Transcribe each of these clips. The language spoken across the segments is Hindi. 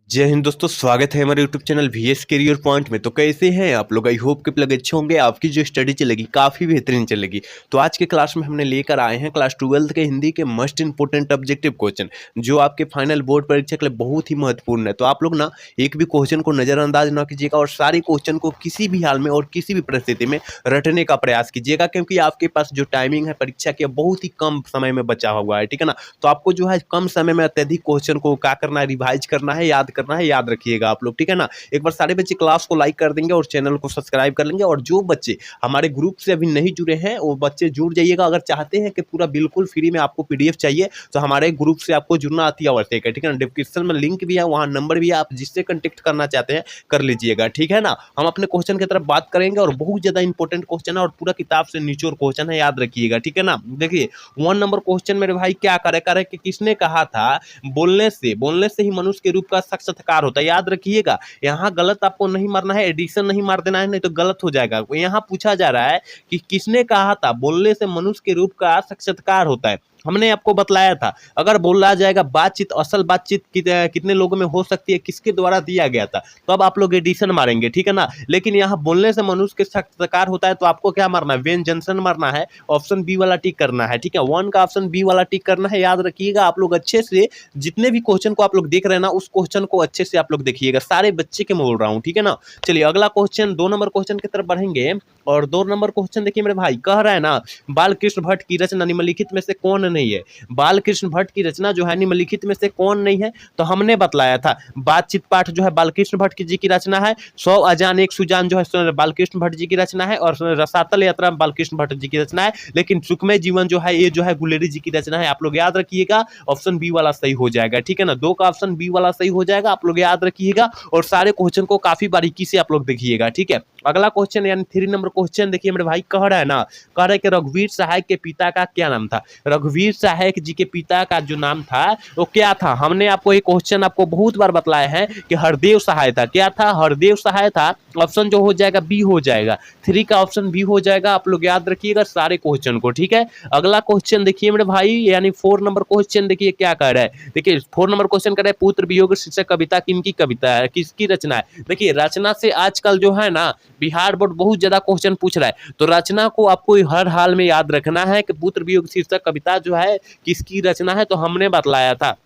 जय हिंद दोस्तों, स्वागत है हमारे YouTube channel VS Career Point में। तो कैसे हैं आप लोग? आई होप कि लोग अच्छे होंगे। आपकी जो स्टडी चलेगी काफ़ी बेहतरीन चलेगी। तो आज के क्लास में हमने लेकर आए हैं क्लास 12 के हिंदी के मस्ट इंपोर्टेंट ऑब्जेक्टिव क्वेश्चन, जो आपके फाइनल बोर्ड परीक्षा के लिए बहुत ही महत्वपूर्ण है। तो आप लोग ना एक भी क्वेश्चन को नज़रअंदाज ना कीजिएगा और सारे क्वेश्चन को किसी भी हाल में और किसी भी परिस्थिति में रटने का प्रयास कीजिएगा, क्योंकि आपके पास जो टाइमिंग है परीक्षा की बहुत ही कम समय में बचा हुआ है, ठीक है ना। तो आपको जो है कम समय में अत्यधिक क्वेश्चन को क्या करना है, रिवाइज करना है, याद करना है। याद रखिएगा आप लोग, ठीक है ना। एक बार सारे बच्चे क्लास को लाइक कर देंगे और चैनल को सब्सक्राइब कर लेंगे। और जो बच्चे हमारे ग्रुप से अभी नहीं जुड़े हैं वो बच्चे जुड़ जाइएगा। अगर चाहते हैं कि पूरा बिल्कुल फ्री में आपको पीडीएफ चाहिए तो हमारे ग्रुप से आपको जुड़ना अति आवश्यक है, ठीक है ना। डिस्क्रिप्शन में लिंक भी है, वहाँ नंबर भी है, आप जिससे कंटेक्ट करना चाहते हैं कर लीजिएगा, ठीक है ना। हम अपने क्वेश्चन की तरफ बात करेंगे और बहुत ज्यादा इंपॉर्टेंट क्वेश्चन है और पूरा किताब से निचोड़ क्वेश्चन है, याद रखिएगा, ठीक है ना। देखिए 1 नंबर क्वेश्चन मेरे भाई क्या करे कि किसने कहा था बोलने से ही मनुष्य के रूप का साक्षात्कार होता है। याद रखिएगा, यहाँ गलत आपको नहीं मारना है, एडिशन नहीं मार देना है, नहीं तो गलत हो जाएगा। यहाँ पूछा जा रहा है कि किसने कहा था बोलने से मनुष्य के रूप का साक्षात्कार होता है। हमने आपको बतलाया था अगर बोला जाएगा बातचीत, असल बातचीत कितने लोगों में हो सकती है, किसके द्वारा दिया गया था, तो अब आप लोग एडिशन मारेंगे, ठीक है ना। लेकिन यहाँ बोलने से मनुष्य के साक्षात्कार होता है तो आपको क्या मारना है, व्यंजन मारना है, ऑप्शन बी वाला टिक करना है, ठीक है। 1 का ऑप्शन बी वाला टिक करना है। याद रखिएगा आप लोग अच्छे से, जितने भी क्वेश्चन को आप लोग देख रहे हैं ना उस क्वेश्चन को अच्छे से आप लोग देखिएगा, सारे बच्चे के बोल रहा हूँ, ठीक है ना। चलिए अगला क्वेश्चन 2 नंबर क्वेश्चन की तरफ बढ़ेंगे। और 2 नंबर क्वेश्चन देखिए मेरे भाई, कह रहा है ना बालकृष्ण भट्ट की रचना निम्नलिखित में से कौन नहीं है। बालकृष्ण भट्ट की रचना जो है निम्नलिखित में से कौन नहीं है, तो हमने बतलाया था बातचीत पाठ जो है बालकृष्ण भट्ट जी की रचना है, 100 अजान एक सुजान जो है बालकृष्ण भट्ट जी की रचना है, और रसातल यात्रा बालकृष्ण भट्ट जी की रचना है। लेकिन सुखमय जीवन जो है ये जो है गुलेरी जी की रचना है। आप लोग याद रखिएगा ऑप्शन बी वाला सही हो जाएगा, ठीक है ना। 2 का ऑप्शन बी वाला सही हो जाएगा, आप लोग याद रखिएगा और सारे क्वेश्चन को काफी बारीकी से आप लोग देखिएगा, ठीक है। अगला क्वेश्चन यानी 3 नंबर क्वेश्चन देखिए मेरे भाई, कह रहा है ना, कह रहा है कि रघुवीर सहाय के पिता का क्या नाम था। रघुवीर सहायक जी के पिता का जो नाम था वो क्या था। हमने आपको ये क्वेश्चन आपको बहुत बार बतलाया है कि हरदेव सहाय था। क्या था, हरदेव सहाय था। ऑप्शन जो हो जाएगा बी हो जाएगा, 3 का ऑप्शन बी हो जाएगा। आप लोग याद रखिएगा सारे क्वेश्चन को, ठीक है। अगला क्वेश्चन देखिए मेरे भाई यानी 4 नंबर क्वेश्चन देखिए क्या कह रहा है। देखिए 4 नंबर क्वेश्चन कर रहा है पुत्र वियोग शीर्षक कविता किनकी कविता है, किसकी रचना है। देखिए रचना से आजकल जो है ना बिहार बोर्ड बहुत ज्यादा क्वेश्चन पूछ रहा है, तो रचना को आपको हर हाल में याद रखना है कि पुत्र वियोग शीर्षक कविता जो है किसकी रचना है, तो हमने बतलाया था।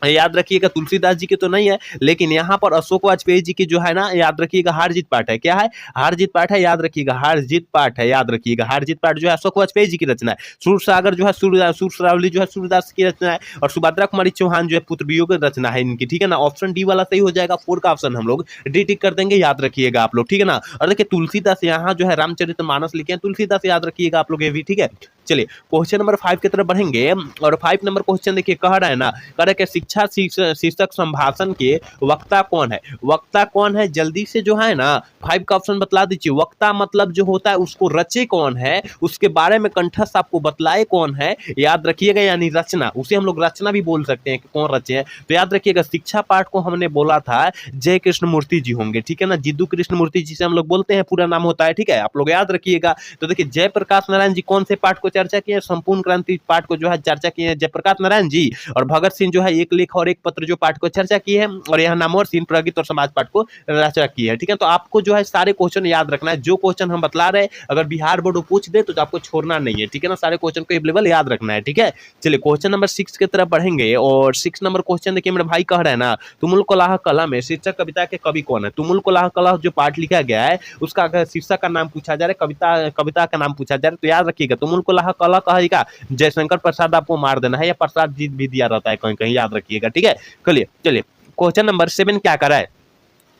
याद रखिएगा तुलसीदास जी के तो नहीं है, लेकिन यहाँ पर अशोक वाजपेयी जी की जो है ना, याद रखिएगा हार जीत पाठ है। क्या है, हार जीत पाठ है, याद रखिएगा हार जीत पाठ है। याद रखिएगा हार जीत पाठ जो है अशोक वाजपेयी जी की रचना है। सूरसागर जो है सूरश्रावली जो है सूरदास की रचना है, और सुभद्रा कुमारी चौहान जो है पुत्र वियोग की रचना है इनकी, ठीक है ना। ऑप्शन डी वाला सही हो जाएगा, 4 का ऑप्शन हम लोग डी टिक कर देंगे, याद रखिएगा आप लोग, ठीक है ना। और देखिए तुलसीदास यहाँ जो है रामचरितमानस लिखे हैं, तुलसीदास याद रखिएगा आप लोग ये भी, ठीक है। चलिए क्वेश्चन नंबर 5 की तरफ बढ़ेंगे। और 5 नंबर क्वेश्चन देखिए कह रहा है ना, कह रहा है कि शिक्षा शीर्षक संभाषण के वक्ता कौन है। वक्ता कौन है, जल्दी से जो है ना 5 का ऑप्शन बतला दीजिए। वक्ता मतलब जो होता है उसको रचे कौन है, उसके बारे में कंठस्थ आपको बतलाए कौन है, याद रखिएगा। यानी रचना, उसे हम लोग रचना भी बोल सकते हैं कि कौन रचे हैं। तो याद रखिएगा शिक्षा पाठ को हमने बोला था जय कृष्ण मूर्ति जी होंगे, ठीक है ना। जिद्दू कृष्ण मूर्ति जी से हम लोग बोलते हैं, पूरा नाम होता है, ठीक है। आप लोग याद रखिएगा। तो देखिए जयप्रकाश नारायण जी कौन से पाठ को चर्चा किए, संपूर्ण क्रांति पाठ को जो है चर्चा किए हैं जयप्रकाश नारायण जी। और भगत सिंह जो है एक लेख और एक पत्र जो पाठ को चर्चा की है, और यहाँ नामवर सिंह प्रगति और समाज पाठ को चर्चा की है, ठीक है। तो आपको जो है सारे क्वेश्चन याद रखना है। जो क्वेश्चन हम बतला रहे हैं अगर बिहार बोर्ड पूछ दे तो आपको छोड़ना नहीं है, ठीक है ना। सारे क्वेश्चन को अवेलेबल याद रखना है, ठीक है। चलिए क्वेश्चन नंबर 6 की तरफ बढ़ेंगे। और 6 नंबर क्वेश्चन देखिए मेरे भाई, कह रहा है ना तुमुल कलाह कलम में शीर्षक कविता के कवि कौन है। तुमुल कलाह कलह जो पाठ लिखा गया है उसका शीर्षक का नाम पूछा जा रहा है, कविता का नाम पूछा जा रहा है। तो याद रखिएगा तुमुल कलाह कलह कहेगा जयशंकर प्रसाद आपको मार देना है, या प्रसाद जी भी दिया रहता है कहीं कहीं, याद रखिएगा, ठीक है। चलिए क्वेश्चन नंबर 7 क्या कर रहा है।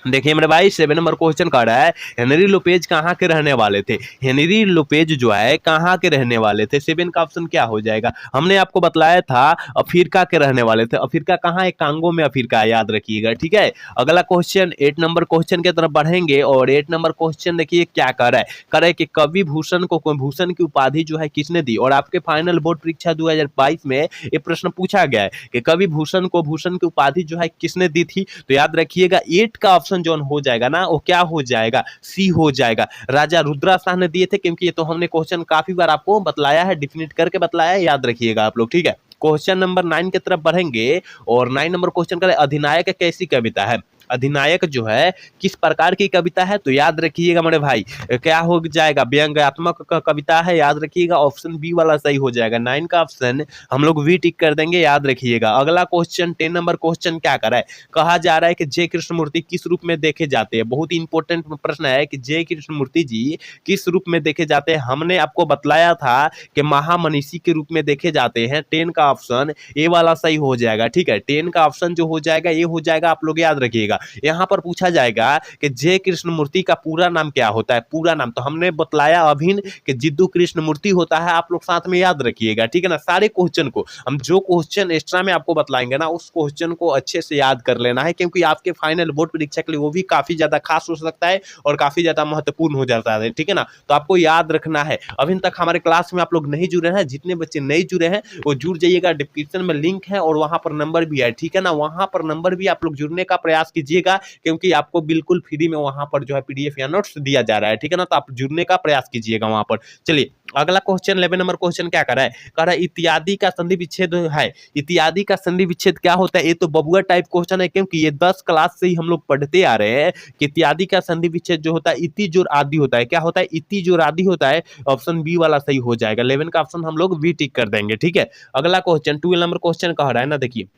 देखिए मेरे भाई 7 नंबर क्वेश्चन कर रहा है हेनरी लोपेज कहाँ के रहने वाले थे। हेनरी लोपेज जो है कहाँ के रहने वाले थे। 7 का ऑप्शन क्या हो जाएगा, हमने आपको बतलाया था अफ्रीका के रहने वाले थे। अफ्रीका कहाँ है, कांगो में अफ्रीका है, याद रखिएगा, ठीक है। अगला क्वेश्चन 8 नंबर क्वेश्चन की तरफ बढ़ेंगे। और 8 नंबर क्वेश्चन देखिए क्या कर रहा है, कर रहा है कि कवि भूषण को भूषण की उपाधि जो है किसने दी। और आपके फाइनल बोर्ड परीक्षा 2022 में ये प्रश्न पूछा गया है कि कवि भूषण को भूषण की उपाधि जो है किसने दी थी। तो याद रखिएगा 8 का ऑप्शन जो हो जाएगा ना वो क्या हो जाएगा, सी हो जाएगा। राजा रुद्रा शाह ने दिए थे, क्योंकि ये तो हमने क्वेश्चन काफी बार आपको बतलाया है, डिफिनेट करके बतलाया है, याद रखिएगा आप लोग, ठीक है। क्वेश्चन नंबर 9 की तरफ बढ़ेंगे और 9 नंबर क्वेश्चन करें, अधिनायक कैसी कविता है? अधिनायक जो है किस प्रकार की कविता है? तो याद रखिएगा मेरे भाई, क्या हो जाएगा? व्यंग्यात्मक कविता है, याद रखिएगा। ऑप्शन बी वाला सही हो जाएगा। 9 का ऑप्शन हम लोग वी टिक कर देंगे, याद रखिएगा। अगला क्वेश्चन 10 नंबर क्वेश्चन क्या कर रहा है? कहा जा रहा है कि जय कृष्णमूर्ति किस रूप में देखे जाते हैं? बहुत ही इंपॉर्टेंट प्रश्न है कि जय कृष्णमूर्ति जी किस रूप में देखे जाते हैं। हमने आपको बतलाया था कि महामनीषी के रूप में देखे जाते हैं। 10 का ऑप्शन ए वाला सही हो जाएगा, ठीक है। 10 का ऑप्शन जो हो जाएगा ये हो जाएगा, आप लोग याद रखिएगा। यहां पर पूछा जाएगा कि जय कृष्णमूर्ति का पूरा नाम क्या होता है? पूरा नाम तो हमने बतलाया अभी कि जिद्दू कृष्णमूर्ति होता है, आप लोग साथ में याद रखिएगा, ठीक है ना। सारे क्वेश्चन को हम जो क्वेश्चन एक्स्ट्रा में आपको बतलाएंगे ना, उस क्वेश्चन को अच्छे से याद कर लेना है, क्योंकि आपके फाइनल बोर्ड परीक्षा के लिए वो भी काफी ज्यादा खास हो सकता है और काफी ज्यादा महत्वपूर्ण हो जाता है, ठीक है ना। तो आपको याद रखना है। अभी तक हमारे क्लास में आप लोग नहीं जुड़े हैं, जितने बच्चे नहीं जुड़े हैं वो जुड़ जाइएगा। डिस्क्रिप्शन में लिंक है और वहां पर नंबर भी है, ठीक है ना। वहां पर नंबर भी आप लोग जुड़ने का प्रयास कीजिएगा, क्योंकि आपको बिल्कुल फ्री में वहां पर जो है पीडीएफ या नोट्स दिया जा रहा है, ठीक है ना। तो आप जुड़ने का प्रयास कीजिएगा वहां पर। चलिए अगला क्वेश्चन 11 नंबर क्वेश्चन क्या कर रहा है? कह रहा है इत्यादि का संधि विच्छेद है। इत्यादि का संधि विच्छेद क्या होता है? ये तो बबुआ टाइप क्वेश्चन है, क्योंकि ये 10 क्लास से ही हम लोग पढ़ते आ रहे हैं कि इत्यादि का संधि विच्छेद जो होता है इति जोड़ आदि होता है। क्या होता है? इति जोड़ आदि होता है। ऑप्शन बी वाला सही हो जाएगा। 11 का ऑप्शन हम लोग वी टिक कर देंगे, ठीक है। अगला क्वेश्चन 12 नंबर क्वेश्चन कह रहा है ना, देखिए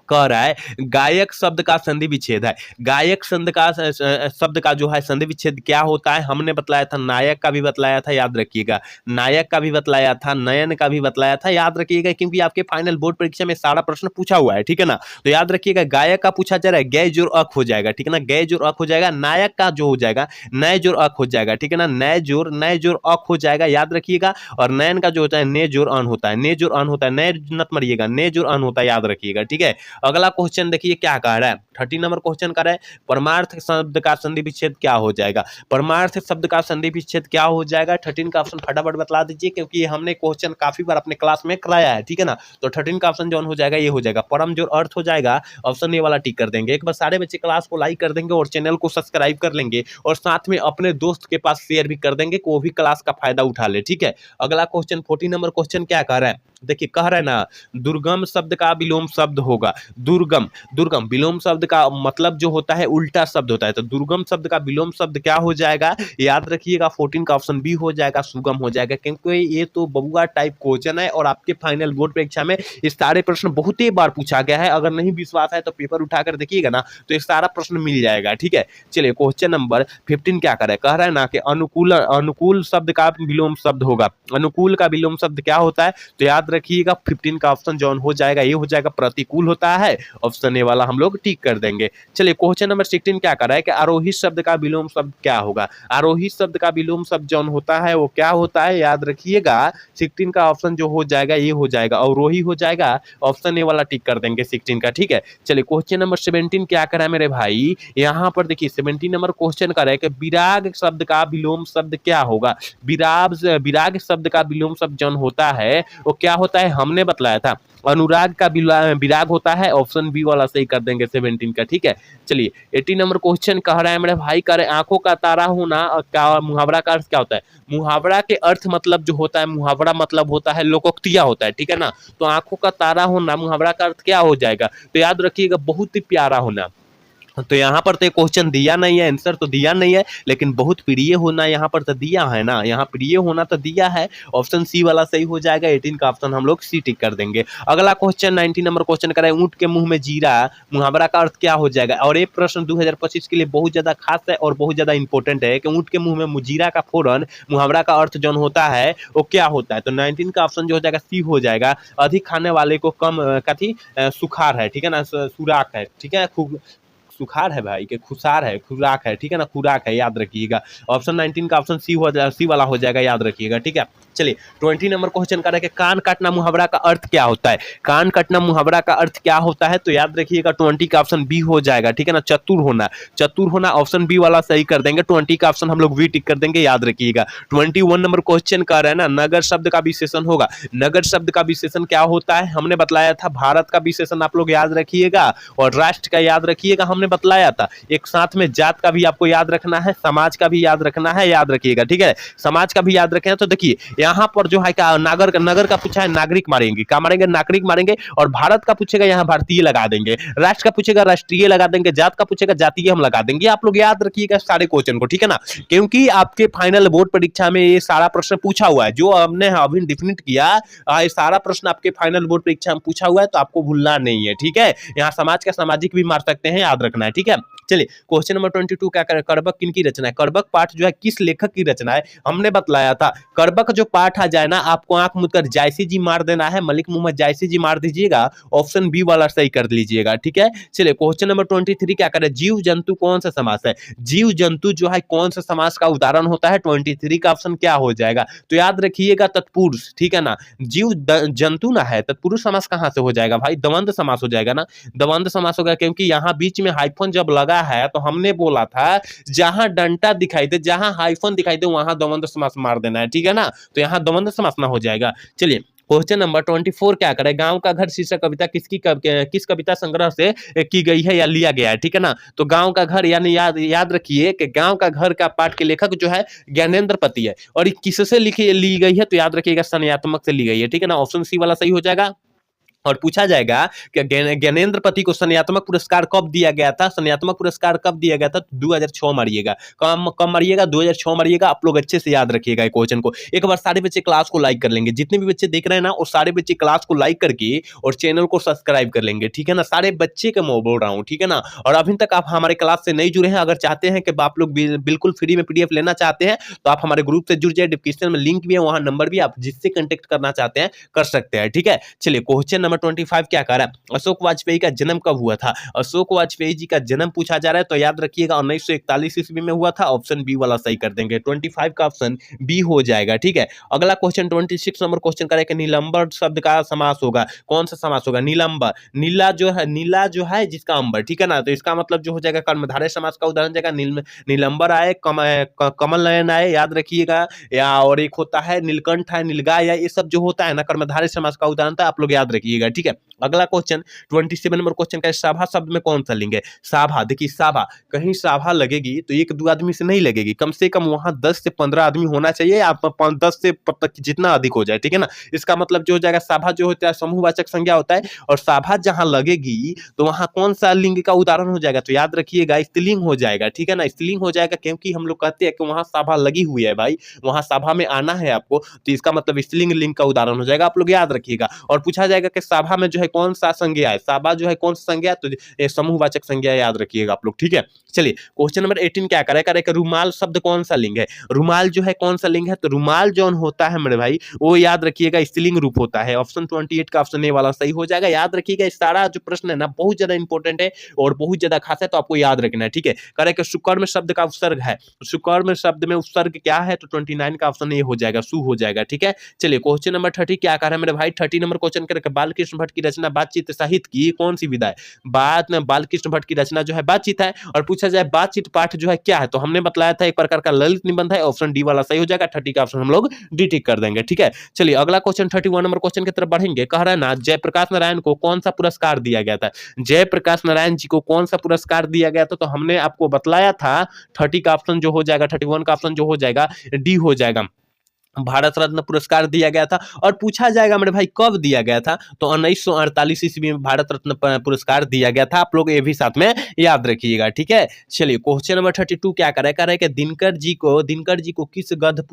कह रहा है गायक शब्द का संधि विच्छेद है। गायक शब्द का जो है संधि विच्छेद क्या होता है? हमने बतलाया था, नायक का भी बतलाया था, याद रखिएगा। नायक का भी बतलाया था, नयन का भी बतलाया था, याद रखिएगा, क्योंकि आपके फाइनल बोर्ड परीक्षा में सारा प्रश्न पूछा हुआ है, ठीक है ना। तो याद रखिएगा, गायक का पूछा जा रहा है, गय जोर अक हो जाएगा, ठीक है ना। गय जोर अक हो जाएगा। नायक का जो हो जाएगा नय जोर अक हो जाएगा, ठीक है ना। नय जोर अक हो जाएगा, याद रखिएगा। और नयन का जो होता है ने जोर अन होता है, ने जोर अन होता है, नय नत मरिएगा, ने जोर अन होता है, याद रखिएगा, ठीक है। अगला क्वेश्चन देखिए क्या कह रहा है? 13 नंबर क्वेश्चन कह रहा है परमार्थ शब्द का संधि विच्छेद क्या हो जाएगा? परमार्थ शब्द का संधि विच्छेद क्या हो जाएगा? 13 का ऑप्शन फटाफट बतला दीजिए, क्योंकि हमने क्वेश्चन काफी बार अपने क्लास में कराया है, ठीक है ना। तो 13 का ऑप्शन जो हो जाएगा ये हो जाएगा, परम जो अर्थ हो जाएगा, ऑप्शन ए वाला टिक कर देंगे। एक बार सारे बच्चे क्लास को लाइक कर देंगे और चैनल को सब्सक्राइब कर लेंगे और साथ में अपने दोस्त के पास शेयर भी कर देंगे कि वो भी क्लास का फायदा उठा ले, ठीक है। अगला क्वेश्चन 14 नंबर क्वेश्चन क्या कह रहा है? देखिए कह रहा है ना, दुर्गम शब्द का विलोम शब्द होगा। दुर्गम विलोम शब्द का मतलब जो होता है उल्टा शब्द होता है। तो दुर्गम शब्द का विलोम शब्द क्या हो जाएगा? याद रखिएगा, 14 का ऑप्शन बी हो जाएगा, सुगम हो जाएगा, क्योंकि ये तो बबुआ टाइप क्वेश्चन है और आपके फाइनल बोर्ड परीक्षा में इस सारे प्रश्न बहुत ही बार पूछा गया है। अगर नहीं विश्वास है तो पेपर उठाकर देखिएगा ना, तो ये सारा प्रश्न मिल जाएगा, ठीक है। चलिए क्वेश्चन नंबर 15 क्या करे? कह रहा है ना कि अनुकूल शब्द का विलोम शब्द होगा। अनुकूल का विलोम शब्द क्या होता है? तो याद रखिएगा 15 का ऑप्शन जो हो जाएगा ये हो जाएगा, प्रतिकूल होता है। ऑप्शन ए वाला हम लोग टिक कर देंगे। चलिए क्वेश्चन नंबर 16 क्या कर रहा है कि आरोही शब्द का विलोम शब्द क्या होगा? आरोही शब्द का विलोम शब्द जो होता है वो क्या होता है? याद रखिएगा 16 का ऑप्शन जो हो जाएगा ये हो जाएगा, अवरोही हो जाएगा। ऑप्शन ए वाला टिक कर देंगे 16 का, ठीक है। चलिए क्वेश्चन नंबर 17 क्या कर रहा है मेरे भाई? यहाँ पर देखिए 17 नंबर क्वेश्चन कर रहा है कि विराग शब्द का विलोम शब्द क्या होगा? विराग शब्द का विलोम शब्द जो होता है वो क्या होता है? हमने बतलाया था अनुराग का विराग होता है। ऑप्शन बी वाला सही कर देंगे 17 का, ठीक है। चलिए 18 नंबर क्वेश्चन कह रहा है मेरे भाई, करे आंखों का तारा होना का मुहावरा का अर्थ क्या होता है? मुहावरा के अर्थ मतलब जो होता है, मुहावरा मतलब होता है लोकोक्तिया होता है, ठीक है ना। तो आंखों का तारा होना मुहावरा का अर्थ क्या हो जाएगा? तो याद रखिएगा, बहुत ही प्यारा होना। तो यहाँ पर तो क्वेश्चन दिया नहीं है, आंसर तो दिया नहीं है, लेकिन बहुत प्रिय होना यहाँ पर तो दिया है ना, यहाँ प्रिय होना तो दिया है। ऑप्शन सी वाला सही हो जाएगा। 18 का ऑप्शन हम लोग सी टिक कर देंगे। अगला क्वेश्चन 19 नंबर क्वेश्चन करें, ऊंट के मुंह में जीरा मुहावरा का अर्थ क्या हो जाएगा? और ये प्रश्न 2025 के लिए बहुत ज्यादा खास है और बहुत ज्यादा इंपॉर्टेंट है कि ऊंट के मुंह में जीरा का फोरन मुहावरा का अर्थ जो होता है वो क्या होता है? तो 19 का ऑप्शन जो हो जाएगा सी हो जाएगा, अधिक खाने वाले को कम कथी सुखार है, ठीक है ना, सुराख है, ठीक है। सुखार है भाई के खुशार है, खुराक है, ठीक है ना, खुराक है, याद रखिएगा। ऑप्शन 19 का ऑप्शन सी हो जाएगा, सी वाला हो जाएगा, याद रखिएगा, ठीक है। चलिए 20 नंबर क्वेश्चन कर रहे हैं कि कान काटना मुहावरा का अर्थ क्या होता है? कान काटना मुहावरा का अर्थ क्या होता है? तो याद रखिएगा 20 का ऑप्शन बी हो जाएगा, ठीक है ना, चतुर होना। चतुर होना ऑप्शन बी वाला सही कर देंगे। 20 का ऑप्शन हम लोग वी टिक कर देंगे, याद रखिएगा। 21 नंबर क्वेश्चन कर रहे हैं ना, नगर शब्द का विशेषण होगा। नगर शब्द का विशेषण क्या होता है? हमने बतलाया था भारत का विशेषण आप लोग याद रखिएगा और राष्ट्र का याद रखिएगा। हमने बतलाया था। एक साथ में जात का भी आपको याद रखना है, समाज का भी याद रखना है, याद रखिएगा, ठीक है। समाज का भी याद रखें तो देखिए यहाँ पर जो है क्या नगर का पूछा है, नागरिक मारेंगे, क्या मारेंगे, नागरिक मारेंगे। और भारत का पूछेगा, यहाँ भारतीय लगा देंगे। राष्ट्र का पूछेगा, राष्ट्रीय लगा देंगे। जात का पूछेगा, जातीय हम लगा देंगे। आप लोग याद रखिएगा सारे क्वेश्चन को, ठीक है ना, क्योंकि आपके फाइनल बोर्ड परीक्षा में ये सारा प्रश्न पूछा हुआ है जो हमने अभी डिफिनेट किया। ये सारा प्रश्न आपके फाइनल बोर्ड परीक्षा में पूछा हुआ है, तो आपको भूलना नहीं है, ठीक है। यहाँ समाज का सामाजिक भी मार सकते हैं, याद रखना है, ठीक है। चलिए क्वेश्चन नंबर 22 क्या करें, करबक किन की रचना है। करबक पाठ जो है किस लेखक की रचना है, हमने बतलाया था। करबक जो पाठ आ जाए ना, आपको आंख मूंद कर जायसी जी मार देना है, मलिक मोहम्मद जायसी जी मार दीजिएगा, ऑप्शन बी वाला सही कर लीजिएगा, ठीक है। चलिए क्वेश्चन नंबर 23 क्या करें, जीव जंतु कौन सा समास है। जीव जंतु जो है कौन सा समास का उदाहरण होता है, 23 का ऑप्शन क्या हो जाएगा, तो याद रखिएगा तत्पुरुष, ठीक है ना। जीव जंतु ना है, तत्पुरुष समास कहां से हो जाएगा भाई, द्वंद्व समास हो जाएगा ना, द्वंद्व समास होगा, क्योंकि यहां बीच में हाइफन जब लगा है तो हमने बोला था जहां डंटा दिखाई दे, जहां हाइफन दिखाई दे, वहां द्वंद्व समास मार देना है, ठीक है ना, तो यहां द्वंद्व समास ना हो जाएगा। चलिए क्वेश्चन नंबर 24 क्या करें, गांव का घर शीर्षक कविता किस कविता संग्रह से की गई है या लिया गया है, ठीक है ना। तो गांव का घर यानी याद रखिए कि गांव का घर का पाठ के लेखक जो है ज्ञानेंद्र पति है, और ये किससे ली गई है, तो याद रखिएगा संज्ञात्मक से ली गई है, ठीक है ना, ऑप्शन सी वाला सही हो जाएगा। और पूछा जाएगा कि ज्ञानेंद्र पति को संज्ञात्मक पुरस्कार कब दिया गया था, संज्ञात्मक पुरस्कार कब दिया गया था, 2006 मारिएगा, कब मारिएगा, 2006 मारिएगा। आप लोग अच्छे से याद रखिएगा क्वेश्चन को। एक बार सारे बच्चे क्लास को लाइक कर लेंगे, जितने भी बच्चे देख रहे हैं ना, और सारे बच्चे क्लास को लाइक करके और चैनल को सब्सक्राइब कर लेंगे, ठीक है ना, सारे बच्चे का मैं बोल रहा हूँ, ठीक है ना। और अभी तक आप हमारे क्लास से नहीं जुड़े हैं, अगर चाहते हैं कि आप लोग बिल्कुल फ्री में पीडीएफ लेना चाहते हैं, तो आप हमारे ग्रुप से जुड़ जाए, डिस्क्रिप्शन में लिंक भी है, वहां नंबर भी, आप जिससे कांटेक्ट करना चाहते हैं कर सकते हैं, ठीक है। चलिए क्वेश्चन नंबर 25 क्या कह रहा है, अशोक वाजपेयी का जन्म कब हुआ था। अशोक वाजपेयी जी का जन्म पूछा जा रहा है, तो याद रखिएगा 1941 ईस्वी में हुआ था, ऑप्शन बी वाला सही कर देंगे, 25 का ऑप्शन बी हो जाएगा, ठीक है। अगला क्वेश्चन 26 नंबर क्वेश्चन करें, नीलंबर शब्द का समास होगा, कौन सा समास होगा, नीलंबर, नीला जो है जिसका अंबर, ठीक है ना, तो इसका मतलब जो हो जाएगा कर्मधारय समास का उदाहरण जाएगा, नीलंबर आए, कमल नयन आए, याद रखिएगा, या और एक होता है नीलकंठ है, नीलगाय, या ये सब जो होता है ना कर्मधारय समास का उदाहरण था, आप लोग याद रखिएगा, ठीक है। अगला क्वेश्चन 27 नंबर क्वेश्चन का, सभा शब्द में कौन सा लिंग है। सभा, देखिए सभा, कहीं सभा लगेगी तो एक दो आदमी से नहीं लगेगी, कम से कम वहां 10 से 15 आदमी होना चाहिए, आप 10 से जितना अधिक हो जाए, ठीक है ना। इसका मतलब जो हो जाएगा, सभा जो होता है समूहवाचक संज्ञा होता है, और सभा जहां लगेगी तो वहां कौन सा लिंग का उदाहरण हो जाएगा, तो याद रखिएगा स्त्रीलिंग हो जाएगा, ठीक है ना, स्त्रीलिंग हो जाएगा, क्योंकि हम लोग कहते हैं कि वहां सभा लगी हुई है भाई, वहां सभा में आना है आपको, तो इसका मतलब स्त्रीलिंग लिंग का उदाहरण हो जाएगा, आप लोग याद रखिएगा। और पूछा जाएगा कि सभा में जो है कौन सा संज्ञा है, सभा जो है कौन सा संज्ञा, तो समूहवाचक संज्ञा, याद रखिएगा आप लोग, ठीक है। चलिए क्वेश्चन नंबर 18 क्या करे कि रुमाल शब्द कौन सा लिंग है। रुमाल जो है कौन सा लिंग है, तो रुमाल जो होता है मेरे भाई, वो याद रखिएगा स्त्रीलिंग रूप होता है, ऑप्शन 28 का ऑप्शन ए वाला सही हो जाएगा। याद रखिएगा इस सारा जो प्रश्न है ना बहुत ज्यादा इंपॉर्टेंट है और बहुत ज्यादा खास है, तो आपको याद रखना है, ठीक है। करे कि सुकर्म शब्द का उपसर्ग है, सुकर्म शब्द में उपसर्ग क्या है, तो 29 का ऑप्शन ए हो जाएगा, सु हो जाएगा, ठीक है। चलिए क्वेश्चन नंबर 30 क्या कर रहा है मेरे भाई, 30 नंबर क्वेश्चन करे, बालकृष्ण भट्ट की रचना बातचीत साहित्य की कौन सी विधा है। बालकृष्ण भट्ट की रचना जो है बातचीत है, और पूछा जाए बातचीत पाठ जो है क्या है, तो हमने बताया था एक प्रकार का ललित निबंध है, ऑप्शन डी वाला सही हो जाएगा, 30 का ऑप्शन हम लोग डी टिक कर देंगे, ठीक है। चलिए अगला क्वेश्चन 31 नंबर क्वेश्चन की तरफ बढ़ेंगे। कह रहा है ना, जयप्रकाश नारायण को कौन सा पुरस्कार दिया गया था। जयप्रकाश नारायण जी को कौन सा पुरस्कार दिया गया था, तो हमने आपको बतलाया था 30 का ऑप्शन जो हो जाएगा, 31 का ऑप्शन जो हो जाएगा डी हो जाएगा, भारत रत्न पुरस्कार दिया गया था। और पूछा जाएगा मेरे भाई कब दिया गया था, तो 1948 ईस्वी में भारत रत्न पुरस्कार दिया गया था, आप लोग ये भी साथ में याद रखिएगा, ठीक है। चलिए क्वेश्चन नंबर 32 क्या कर रहा है कि दिनकर जी को किस गद्य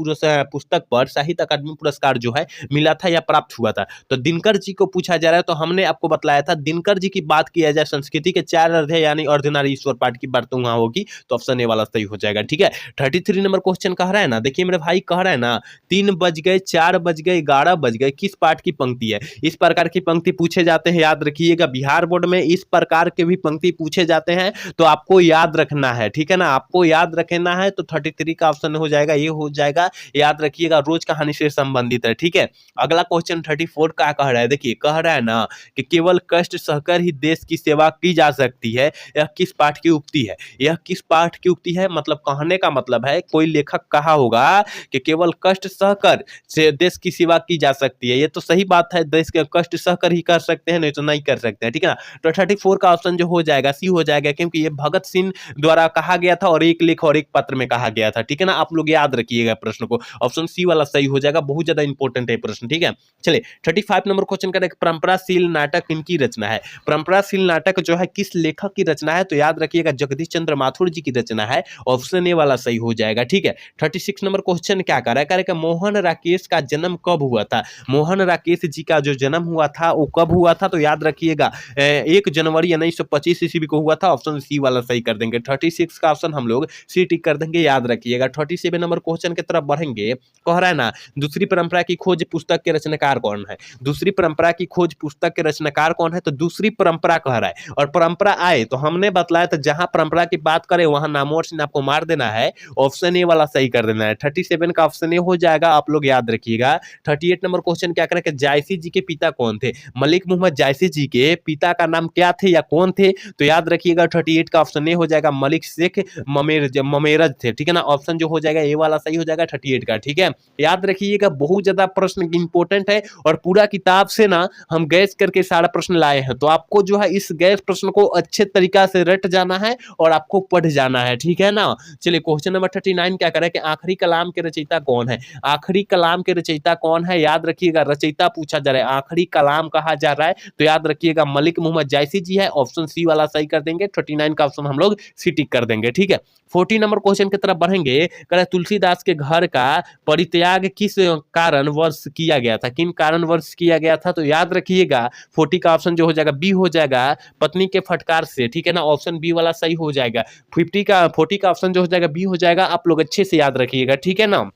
पुस्तक पर साहित्य अकादमी पुरस्कार जो है मिला था या प्राप्त हुआ था। तो दिनकर जी को पूछा जा रहा है, तो हमने आपको बतलाया था दिनकर जी की बात किया जाए संस्कृति के 4 अध्याय यानी अर्धनारी ईश्वर पाठ की बात तो वहां होगी, तो ऑप्शन ए वाला सही हो जाएगा, ठीक है। 33 नंबर क्वेश्चन कह रहा है ना, देखिए मेरे भाई कह रहा है ना, 3 बज गए, 4 बज गए, 11 बज गए, किस पाठ की पंक्ति है। इस प्रकार की पंक्ति पूछे जाते हैं, याद रखिएगा बिहार बोर्ड में इस प्रकार के भी पंक्ति पूछे जाते हैं, तो आपको याद रखना है, ठीक है ना, आपको याद रखना है। तो 33 का ऑप्शन हो जाएगा, ये हो जाएगा, याद रखिएगा रोज कहानी से संबंधित है, ठीक है। अगला क्वेश्चन 34 का कह रहा है, देखिए कह रहा है ना कि केवल कष्ट सहकर ही देश की सेवा की जा सकती है, यह किस पाठ की उक्ति है। यह किस पाठ की उक्ति है, मतलब कहने का मतलब है कोई लेखक कहा होगा कि केवल कष्ट सहकर से देश की सेवा की जा सकती है। ये तो सही बात है, देश के कष्ट सहकर ही कर सकते हैं, नहीं तो नहीं कर सकते हैं, ठीक है ना। तो 34 का ऑप्शन जो हो जाएगा सी हो जाएगा, क्योंकि ये भगत सिंह द्वारा कहा गया था और एक लेख और एक पत्र में कहा गया था, ठीक है ना। आप लोग याद रखिएगा प्रश्न को, ऑप्शन सी वाला सही हो जाएगा, बहुत ज्यादा इंपॉर्टेंट है प्रश्न, ठीक है। चलिए 35 नंबर क्वेश्चन का परंपराशील नाटक किनकी रचना है। परंपराशील नाटक जो है किस लेखक की रचना है, तो याद रखिएगा जगदीश चंद्र माथुर जी की रचना है, ऑप्शन ए वाला सही हो जाएगा, ठीक है। 36 नंबर क्वेश्चन क्या कर रहा है, मोहन राकेश का जन्म कब हुआ था। मोहन राकेश जी का जो जन्म हुआ था वो कब हुआ था, तो याद रखिएगा 1 जनवरी 1925 ईस्वी को हुआ था, ऑप्शन सी वाला सही कर देंगे। 36 का ऑप्शन हम लोग सी टिक कर देंगे, याद रखिएगा। 37 नंबर क्वेश्चन की तरफ बढ़ेंगे, कह रहा है ना दूसरी परंपरा की खोज पुस्तक के रचनाकार कौन है। दूसरी परंपरा की खोज पुस्तक के रचनाकार कौन है, तो दूसरी परंपरा कह रहा है। और परंपरा आए तो हमने बतलाया था जहां परंपरा की बात करें वहां नामों से आपको मार देना है, ऑप्शन ए वाला सही कर देना है। 37 का ऑप्शन ए हो जाएगा, आप लोग याद रखिएगा। 38 नंबर क्वेश्चन क्या करें कि जायसी जी के पिता कौन थे। मलिक मोहम्मद जायसी जी के पिता का नाम क्या थे या कौन थे, तो याद रखिएगा 38 का ऑप्शन ए हो जाएगा, मलिक शेख ममेरज थे, ठीक है ना। ऑप्शन जो हो जाएगा ए वाला सही हो जाएगा 38 का, ठीक है। याद रखिएगा बहुत ज्यादा प्रश्न इंपॉर्टेंट है और पूरा किताब से ना हम गैस करके सारा प्रश्न लाए हैं, तो आपको जो है इस गैस प्रश्न को अच्छे तरीका से रट जाना है और आपको पढ़ जाना है, ठीक है ना। चलिए क्वेश्चन नंबर 39 क्या करें कि आखिरी कलाम के रचयिता कौन है। आखिरी कलाम के रचयिता कौन है, याद रखिएगा रचयिता पूछा जा रहा है, आखिरी कलाम कहा जा रहा है, तो याद रखिएगा मलिक मोहम्मद जायसी जी है, ऑप्शन सी वाला सही कर देंगे। 39 का ऑप्शन हम लोग सी टिक कर देंगे, ठीक है। 40 नंबर क्वेश्चन की तरफ बढ़ेंगे, कह तुलसीदास के घर का परित्याग किस कारण वर्ष किया गया था, किन कारण वर्ष किया गया था, तो याद रखिएगा 40 का ऑप्शन जो हो जाएगा बी हो जाएगा, पत्नी के फटकार से, ठीक है ना। ऑप्शन बी वाला सही हो जाएगा। 40 का ऑप्शन जो हो जाएगा बी हो जाएगा, आप लोग अच्छे से याद रखिएगा, ठीक है ना।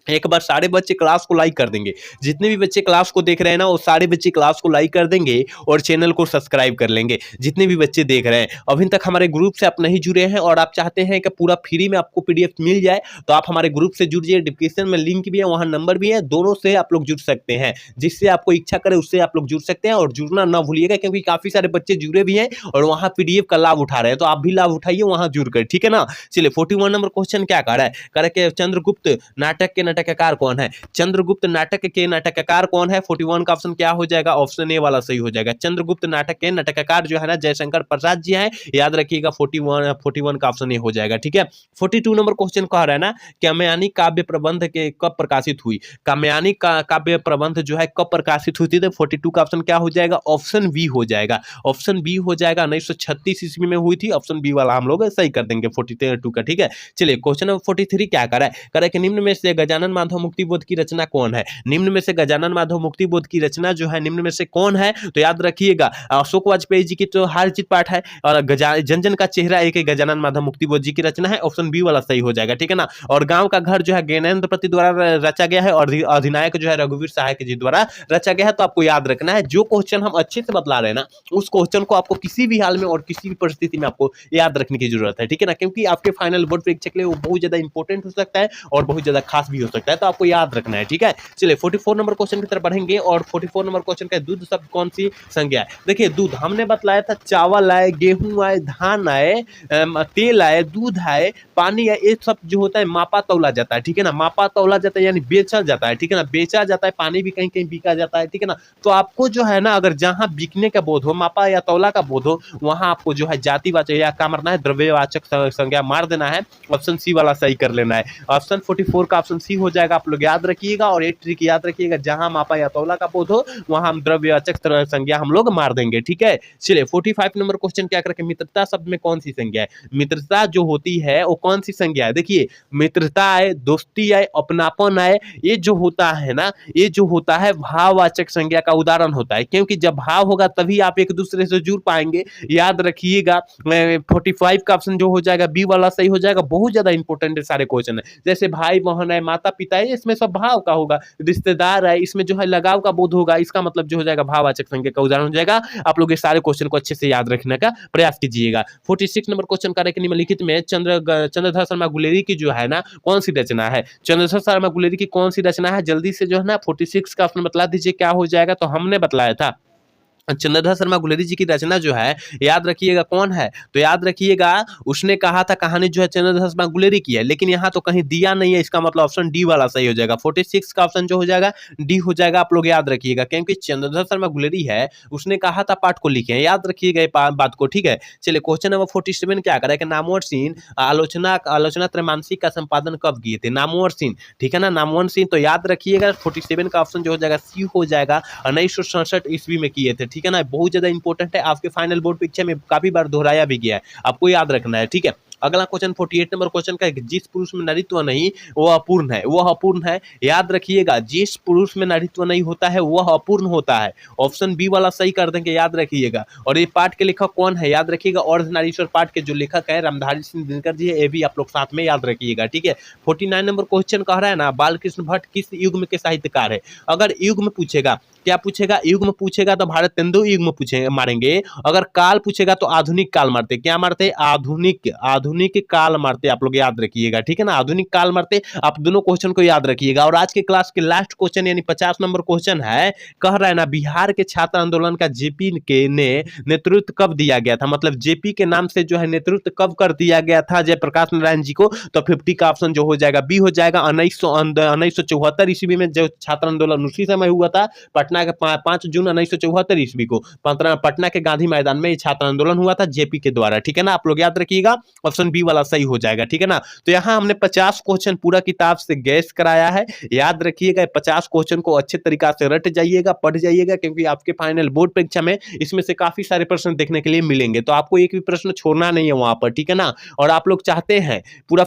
एक बार सारे बच्चे क्लास को लाइक कर देंगे, जितने भी बच्चे क्लास को देख रहे हैं ना वो सारे बच्चे क्लास को लाइक कर देंगे और चैनल को सब्सक्राइब कर लेंगे, जितने भी बच्चे देख रहे हैं। अभी तक हमारे ग्रुप से आप नहीं जुड़े हैं और आप चाहते हैं कि पूरा फ्री में आपको पीडीएफ मिल जाए, तो आप हमारे ग्रुप से जुड़िए, डिस्क्रिप्शन में लिंक भी है, वहाँ नंबर भी है, दोनों से आप लोग जुड़ सकते हैं, जिससे आपको इच्छा करे उससे आप लोग जुड़ सकते हैं। और जुड़ना ना भूलिएगा, क्योंकि काफी सारे बच्चे जुड़े भी हैं और वहाँ पीडीएफ का लाभ उठा रहे हैं, तो आप भी लाभ उठाइए वहाँ जुड़कर, ठीक है ना। चलिए 41 नंबर क्वेश्चन क्या कर रहा है, कह रहा है कि चंद्रगुप्त नाटक के नाटककार कौन है। चंद्रगुप्त नाटक के नाटककार कौन है, 41 का ऑप्शन क्या हो जाएगा, ऑप्शन ए वाला सही हो जाएगा। चंद्रगुप्त नाटक के नाटककार जो है ना जयशंकर प्रसाद जी हैं, याद रखिएगा 41 का ऑप्शन ए हो जाएगा, ठीक है। 42 नंबर क्वेश्चन कह रहा है ना कामयानी काव्य प्रबंध के कब प्रकाशित हुई। कामयानी काव्य प्रबंध जो है कब प्रकाशित हुई थी, तो 42 का ऑप्शन क्या हो जाएगा, ऑप्शन बी हो जाएगा। ऑप्शन बी हो जाएगा 1936 ईस्वी में हुई थी, ऑप्शन बी वाला हम लोग सही कर देंगे 42 का, ठीक है। चलिए क्वेश्चन नंबर 43 क्या कर रहा है कि निम्न में से गजानन माधव मुक्तिबोध की रचना कौन है। निम्न में से गजानन माधव मुक्तिबोध की रचना जो है निम्न में से कौन है, तो याद रखिएगा अशोक वाजपेयी जी की तो हार जीत पाठ है और जन जन का चेहरा एक गजानन माधव मुक्तिबोध जी की रचना है, ऑप्शन बी वाला सही हो जाएगा, ठीक है ना। और गांव का घर जो है ज्ञानेंद्र प्रति द्वारा रचा गया है और अधिनायक जो है रघुवीर सहाय जी द्वारा रचा गया है। तो आपको याद रखना है जो क्वेश्चन हम अच्छे से बतला रहे हैं ना, उस क्वेश्चन को आपको किसी भी हाल में और किसी भी परिस्थिति में आपको याद रखने की जरूरत है, ठीक है ना, क्योंकि आपके फाइनल बोर्ड परीक्षा के लिए वो बहुत ज्यादा इंपॉर्टेंट हो सकता है और बहुत ज्यादा खास भी हो सकता है, तो आपको याद रखना है, ठीक है। चलिए 44 नंबर क्वेश्चन की तरफ बढ़ेंगे और 44 नंबर क्वेश्चन का दूध शब्द कौन सी संज्ञा है। देखिए दूध हमने बतलाया था चावल आए, गेहूं आए, धान आए, तेल आए, दूध आए, पानी आए, ये सब जो होता है मापा तौला जाता है, ठीक है ना। मापा तौला जाता है यानी बेचा जाता है, ठीक है ना, बेचा जाता है, पानी भी कहीं कहीं बिका जाता है, ठीक है ना। तो आपको जो है ना अगर जहां बिकने का बोध हो, मापा या तौला का बोध हो, वहां आपको जो है जातिवाचक या क्या मारना है, द्रव्यवाचक संज्ञा मार देना है, ऑप्शन सी वाला सही कर लेना है। ऑप्शन 44 का ऑप्शन सी हो जाएगा, आप लोग याद रखिएगा। और एक ट्रिक याद रखिएगा, जहां मापा या तौला का बोध हो वहां हम द्रव्यवाचक संज्ञा हम लोग मार देंगे, ठीक है। चलिए 45 नंबर क्वेश्चन क्या करके मित्रता शब्द में कौन सी संज्ञा है। मित्रता जो होती है वो कौन सी संज्ञा है, देखिए मित्रता आए, दोस्ती आए, अपनापन आए, ये जो होता है ना, ये जो होता है भाववाचक संज्ञा का उदाहरण होता है, क्योंकि जब भाव होगा तभी आप एक दूसरे से जुड़ पाएंगे। याद रखिएगा 45 का ऑप्शन जो हो जाएगा बी वाला सही हो जाएगा। बहुत ज्यादा इंपॉर्टेंट है सारे क्वेश्चन है, जैसे भाई बहन है, माता पिता है, इसमें सब भाव का होगा, रिश्तेदार है, इसमें जो है लगाव का बोध होगा, इसका मतलब जो हो जाएगा भाववाचक संज्ञा का उदाहरण हो जाएगा। आप लोग ये सारे क्वेश्चन को अच्छे से याद रखने का प्रयास कीजिएगा। 46 नंबर क्वेश्चन का निम्नलिखित में चंद्रधर शर्मा गुलेरी की जो है ना कौन सी रचना है। चंद्रधर शर्मा गुलेरी की कौन सी रचना है, जल्दी से जो है ना 46 का ऑप्शन बतला दीजिए क्या हो जाएगा। तो हमने बतलाया था चंद्रधर शर्मा गुलेरी जी की रचना जो है याद रखिएगा कौन है, तो याद रखिएगा उसने कहा था कहानी जो है चंद्रधर शर्मा गुलेरी की है, लेकिन यहाँ तो कहीं दिया नहीं है, इसका मतलब ऑप्शन डी वाला सही हो जाएगा। 46 का ऑप्शन जो हो जाएगा डी हो जाएगा, आप लोग याद रखिएगा, क्योंकि चंद्रधर शर्मा गुलेरी है उसने कहा था पाठ को लिखे हैं, याद रखिएगा बात को, ठीक है। चलिए क्वेश्चन नंबर 47 क्या करा कि नामवर सिंह आलोचना आलोचना त्रैमासिक का संपादन कब किए थे, नामवर सिंह, ठीक है ना, नामवर सिंह, तो याद रखिएगा 47 का ऑप्शन जो हो जाएगा सी हो जाएगा, 1967 ईस्वी में किए थे, ठीक है ना। बहुत ज्यादा इंपॉर्टेंट है, आपके फाइनल बोर्ड परीक्षा में काफी बार दोहराया भी गया है, आपको याद रखना है, ठीक है। अगला क्वेश्चन 48 नंबर क्वेश्चन का, जिस पुरुष में नारीत्व नहीं वह अपूर्ण है, वह अपूर्ण है, याद रखिएगा जिस पुरुष में नारीत्व नहीं होता है वह अपूर्ण होता है, ऑप्शन बी वाला सही कर देंगे, याद रखिएगा। और ये पाठ के लेखक कौन है, याद रखिएगा अर्धनारीश्वर पाठ के जो लेखक है रामधारी सिंह दिनकर जी है, ये भी आप लोग साथ में याद रखिएगा, ठीक है। 49 नंबर क्वेश्चन कह रहा है ना, बालकृष्ण भट्ट किस युग के साहित्यकार है, अगर युग में पूछेगा, क्या पूछेगा, युग में पूछेगा तो भारत तेंदु युग में पूछेंगे मारेंगे, अगर काल पूछेगा तो आधुनिक काल मारते, क्या मारते, आधुनिक काल मारते, आप लोग याद रखिएगा, ठीक है ना, आधुनिक काल मारते, आप दोनों क्वेश्चन को याद रखिएगा। और आज के क्लास के लास्ट क्वेश्चन यानी 50 नंबर क्वेश्चन है, कह रहा है ना बिहार के छात्र आंदोलन का जेपी के ने नेतृत्व कब दिया गया था, मतलब जेपी के नाम से जो है नेतृत्व कब कर दिया गया था जयप्रकाश नारायण जी को, तो 50 का ऑप्शन जो हो जाएगा बी हो जाएगा, 1974 ईस्वी में जो छात्र आंदोलन उसी समय हुआ था, पटना के 5 जून 1974 ईस्वी को पटना के गांधी मैदान में छात्र आंदोलन हुआ था जेपी के द्वारा, ठीक है ना, आप लोग याद रखिएगा, ऑप्शन बी वाला सही हो जाएगा, ठीक है ना। तो यहां हमने 50 क्वेश्चन पूरा किताब से गैस कराया है, याद रखिएगा 50 क्वेश्चन को अच्छे तरीका से रट जाइएगा, पढ़ जाइएगा, क्योंकि आपके फाइनल बोर्ड परीक्षा में इसमें से काफी सारे प्रश्न देखने के लिए मिलेंगे, तो आपको एक भी प्रश्न छोड़ना नहीं है वहां पर, ठीक है ना। और आप लोग चाहते हैं पूरा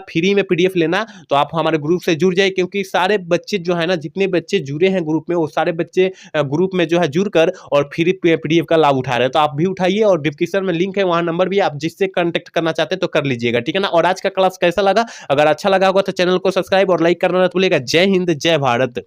फ्री में पीडीएफ लेना, तो आप हमारे ग्रुप से जुड़ जाए, क्योंकि सारे बच्चे जो है ना, जितने बच्चे जुड़े हैं ग्रुप में, वो सारे बच्चे ग्रुप में जो है जुड़कर और फ्री पीडीएफ का लाभ उठा रहे हैं, तो आप भी उठाइए, और डिस्क्रिप्शन में लिंक है, वहां नंबर भी, आप जिससे कांटेक्ट करना चाहते हैं तो कर लीजिएगा, ठीक है ना। और आज का क्लास कैसा लगा, अगर अच्छा लगा होगा तो चैनल को सब्सक्राइब और लाइक करना मत भूलिएगा। जय हिंद, जय भारत।